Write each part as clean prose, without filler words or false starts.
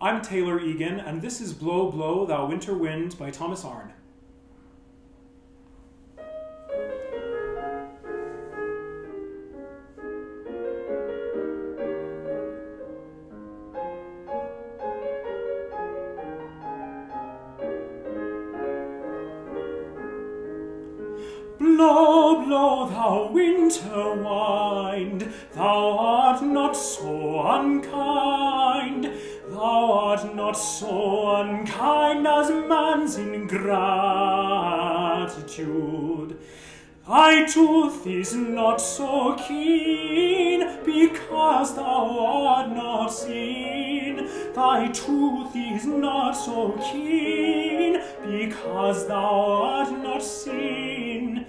I'm Taylor Egan, and this is Blow, Blow, Thou Winter Wind by Thomas Arne. Blow, blow, thou winter wind, thou art not so unkind. Thou art not so unkind as man's ingratitude. Thy tooth is not so keen, because thou art not seen. Thy tooth is not so keen, because thou art not seen.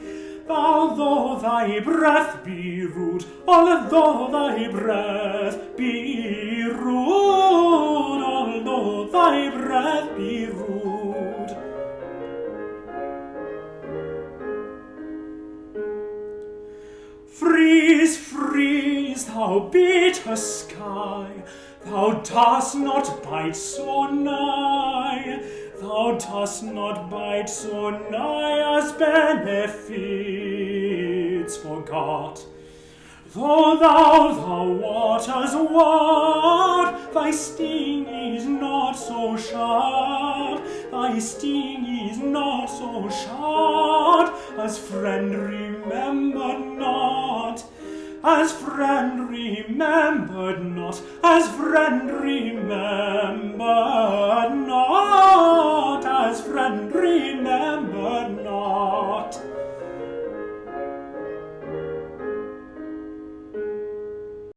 Although thy breath be rude, although thy breath be rude, although thy breath be rude. Freeze, freeze, thou bitter sky, thou dost not bite so nigh. Thou dost not bite so nigh as benefits forgot. Though thou the waters ward, thy sting is not so sharp. Thy sting is not so sharp, as friend remembered not. As friend remembered not, as friend remembered not, as friend remembered